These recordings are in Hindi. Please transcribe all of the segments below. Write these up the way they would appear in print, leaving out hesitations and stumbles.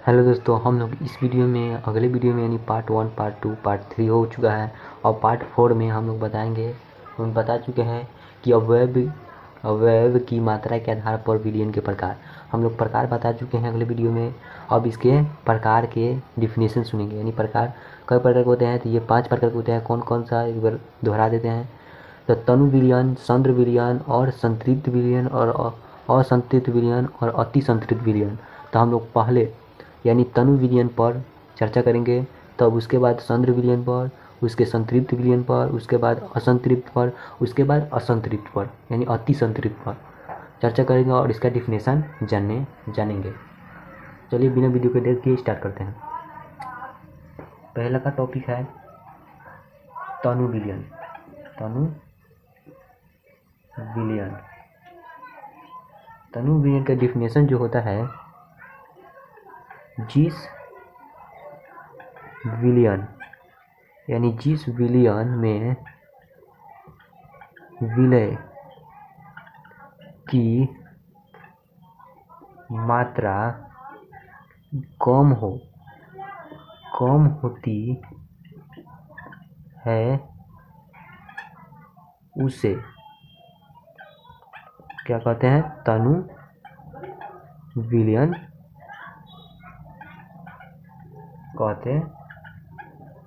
हेलो दोस्तों, हम लोग इस वीडियो में अगले वीडियो में यानी पार्ट 1 पार्ट 2 पार्ट 3 हो चुका है और पार्ट 4 में हम लोग बताएंगे। हम बता चुके हैं कि अवयव की मात्रा के आधार पर विलयन के प्रकार हम लोग प्रकार बता चुके हैं अगले वीडियो में। अब इसके प्रकार के डिफिनेशन सुनेंगे, यानी प्रकार कई प्रकार के होते हैं। तो ये 5 प्रकार के होते हैं। कौन कौन सा एक बार दोहरा देते हैं। तो तनु विलयन, सांद्र विलयन और संतृप्त विलयन और असंतृप्त विलयन और अति संतृप्त विलयन। तो हम लोग पहले यानी तनु विलयन पर चर्चा करेंगे, तब उसके बाद सांद्र विलयन पर, उसके संतृप्त विलयन पर, उसके बाद असंतृप्त पर, उसके बाद असंतृप्त पर यानी अति संतृप्त पर चर्चा करेंगे और इसका डिफिनेशन जानेंगे। चलिए बिना वीडियो के देख के स्टार्ट करते हैं। पहला का टॉपिक है तनु विलयन। तनु विलयन तनु विलयन का डिफिनेशन जो होता है, जिस विलयन यानी जिस विलयन में विलय की मात्रा कम होती है उसे क्या कहते हैं? तनु विलयन कहते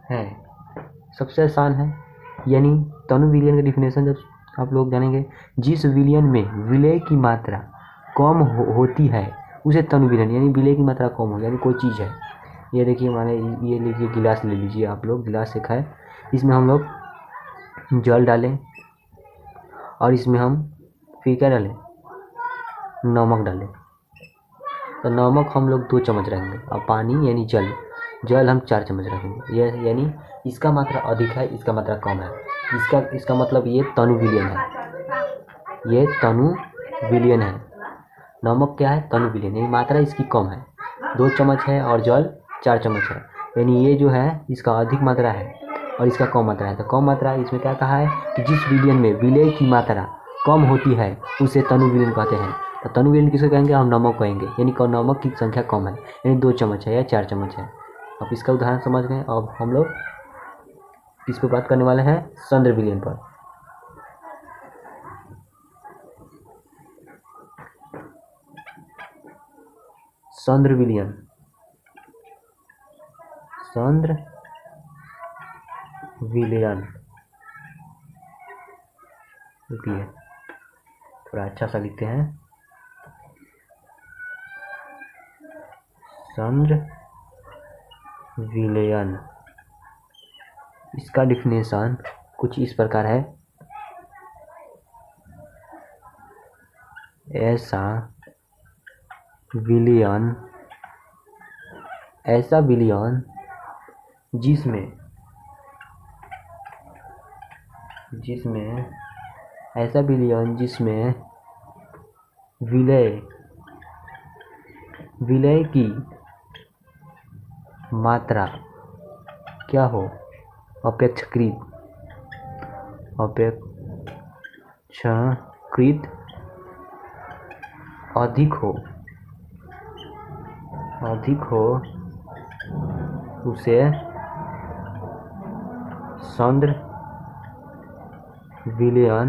हैं। सबसे आसान है, यानी तनु विलयन का डिफिनेशन जब आप लोग जानेंगे, जिस विलयन में विलय की मात्रा कम होती है उसे तनु विलयन, यानी विलय की मात्रा कम हो, यानी कोई चीज़ है। ये देखिए, माने ये लीजिए गिलास ले लीजिए, आप लोग गिलास एक है, इसमें हम लोग जल डालें और इसमें हम फिर क्या डालें? नमक डालें। तो नमक हम लोग 2 चम्मच रखेंगे और पानी यानी जल हम 4 चम्मच रखेंगे। ये यानी इसका मात्रा अधिक है, इसका मात्रा कम है। इसका मतलब ये तनु विलयन है। ये तनु विलयन है। नमक क्या है? तनु विलयन, यानी मात्रा इसकी कम है। 2 चम्मच है और जल 4 चम्मच है, यानी ये जो है इसका अधिक मात्रा है और इसका कम मात्रा है। तो कम मात्रा इसमें क्या कहा है कि जिस विलयन में विलय की मात्रा कम होती है उसे तनु विलयन कहते हैं। तो तनु विलयन किसे कहेंगे? हम नमक कहेंगे, यानी नमक की संख्या कम है, यानी 2 चम्मच है या 4 चम्मच है। अब इसका उदाहरण समझ गए। अब हम लोग इस पर बात करने वाले हैं सांद्र विलयन पर। सांद्र विलयन, सांद्र विलयन, रुकिए थोड़ा अच्छा सा लिखते हैं। सांद्र विलयन, इसका डिफिनेशन कुछ इस प्रकार है। ऐसा विलयन जिसमें विलय की मात्रा क्या हो? अपेक्षाकृत अधिक हो उसे सांद्र विलयन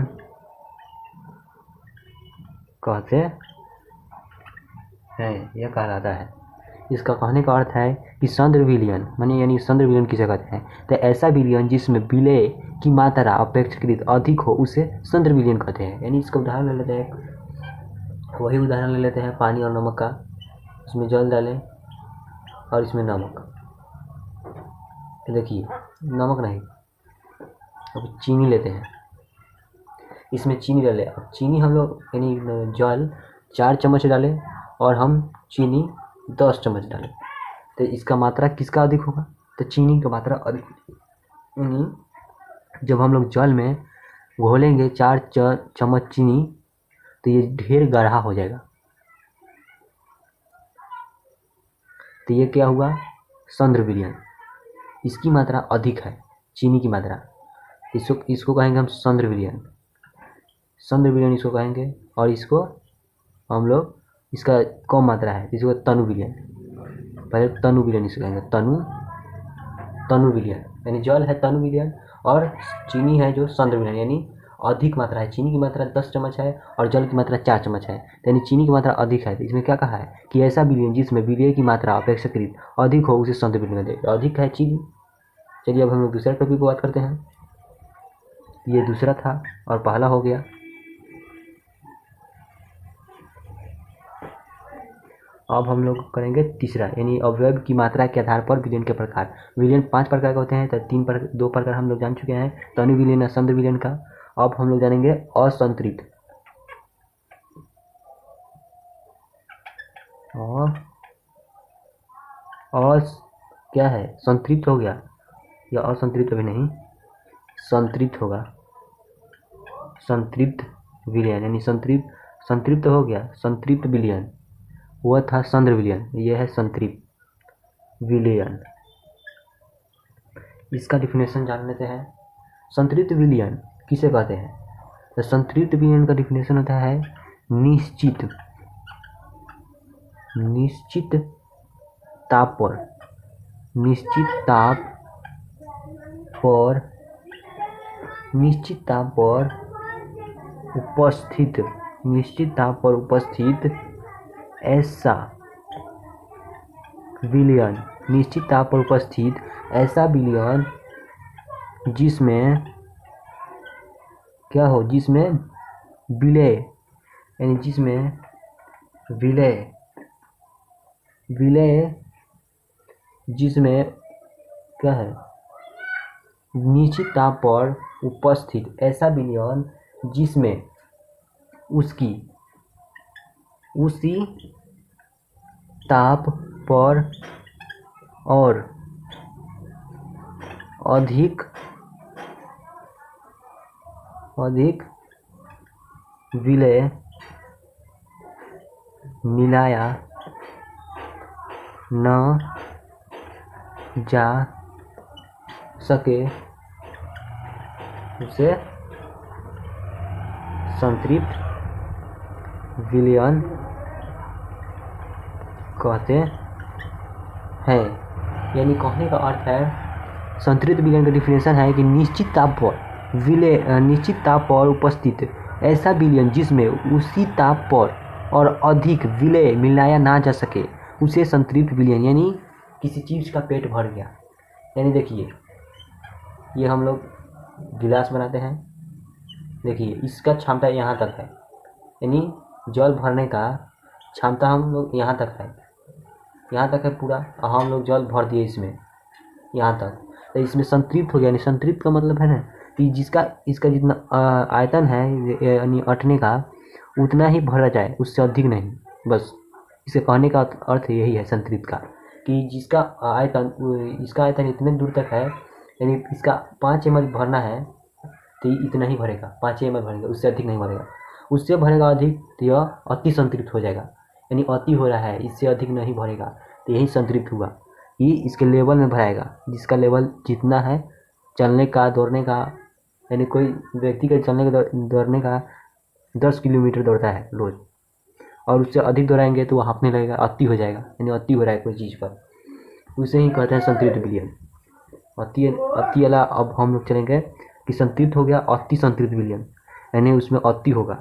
कहते हैं। यह कहलाता है। इसका कहने का अर्थ है कि सांद्र विलयन माने यानी सांद्र विलयन किसे कहते हैं? तो ऐसा विलयन जिसमें विलय की मात्रा अपेक्षाकृत अधिक हो उसे सांद्र विलयन कहते हैं। यानी इसका उदाहरण ले लेते हैं, वही उदाहरण ले लेते हैं पानी और नमक का। इसमें जल डालें और इसमें नमक, देखिए नमक नहीं, अब चीनी लेते हैं, इसमें चीनी डालें। अब चीनी हम लोग यानी जल 4 चम्मच डालें और हम चीनी 10 चम्मच डालें, तो इसका मात्रा किसका अधिक होगा? तो चीनी का मात्रा अधिक। यानी जब हम लोग जल में घोलेंगे 4 चम्मच चीनी, तो ये ढेर गाढ़ा हो जाएगा। तो ये क्या हुआ? सांद्र विलयन, इसकी मात्रा अधिक है, चीनी की मात्रा। इसको कहेंगे हम सांद्र विलयन। सांद्र विलयन इसको कहेंगे, और इसको हम लोग इसका कम मात्रा है, इसको तनु विलयन। पहले तनु विलयन इसे कहेंगे, तनु विलयन, यानी जल है तनु विलयन और चीनी है जो सांद्र विलयन, यानी अधिक मात्रा है। चीनी की मात्रा 10 चम्मच है और जल की मात्रा 4 चम्मच है, यानी चीनी की मात्रा अधिक है। तो इसमें क्या कहा है कि ऐसा विलयन जिसमें विलय की मात्रा अपेक्षाकृत अधिक हो उसे सांद्र विलयन कहते हैं। अधिक है चीनी। चलिए अब हम लोग दूसरा टॉपिक को बात करते हैं। ये दूसरा था और पहला हो गया। अब हम लोग करेंगे तीसरा, यानी अवयव की मात्रा के आधार पर विलयन के प्रकार। विलयन 5 प्रकार के होते हैं, तो 2 प्रकार हम लोग जान चुके हैं, तनु विलयन और सांद्र विलयन का। अब हम लोग जानेंगे असंतृप्त और क्या है, संतृप्त हो गया या असंतृप्त अभी नहीं, संतृप्त होगा, संतृप्त विलयन, यानी संतृप्त हो गया, संतृप्त विलयन, वह था सांद्र विलयन, यह है संतृप्त विलयन। इसका डिफिनेशन जान लेते हैं। संतृप्त विलयन किसे कहते हैं? तो संतृप्त विलयन का डिफिनेशन होता है निश्चित ताप पर उपस्थित ऐसा विलयन, निश्चित ताप पर उपस्थित ऐसा विलयन जिसमें क्या हो, जिसमें विलय, यानी जिसमें विलय जिसमें क्या है, निश्चित ताप पर उपस्थित ऐसा विलयन जिसमें उसी ताप पर और अधिक विलय मिलाया न जा सके उसे संतृप्त विलयन कहते हैं। यानी कहने का अर्थ है, संतृप्त विलयन का डिफिनेशन है कि निश्चित ताप पर उपस्थित ऐसा विलयन जिसमें उसी ताप पर और अधिक विलय मिलाया ना जा सके उसे संतृप्त विलयन, यानी किसी चीज़ का पेट भर गया। यानी देखिए, ये हम लोग गिलास बनाते हैं, देखिए इसका क्षमता यहाँ तक है, यानी जल भरने का क्षमता हम लोग यहाँ तक है पूरा, और हम लोग जल भर दिए इसमें यहाँ तक, तो इसमें संतृप्त हो गया। यानी संतृप्त का मतलब है ना कि इसका जितना आयतन है, यानी अटने का, उतना ही भरा जाए, उससे अधिक नहीं। बस इसे कहने का अर्थ यही है संतृप्त का, कि इसका आयतन इतने दूर तक है, यानी इसका 5 ml भरना है तो इतना ही भरेगा, 5 ml भरेगा, उससे अधिक नहीं भरेगा। उससे भरेगा अधिक तो यह अति संतृप्त हो जाएगा, यानी अति हो रहा है, इससे अधिक नहीं भरेगा, तो यही संतृप्त हुआ। ये इसके लेवल में भराएगा, जिसका लेवल जितना है चलने का, दौड़ने का, यानी कोई व्यक्ति का चलने का दौड़ने का 10 किलोमीटर दौड़ता है रोज, और उससे अधिक दौड़ाएंगे तो वो हाँफने लगेगा, अति हो जाएगा, यानी अति हो रहा है कोई चीज़ पर, उसे ही कहते हैं संतृप्त विलयन। अति वाला अब हम लोग चलेंगे कि संतृप्त हो गया अति संतृप्त विलयन, यानी उसमें अति होगा,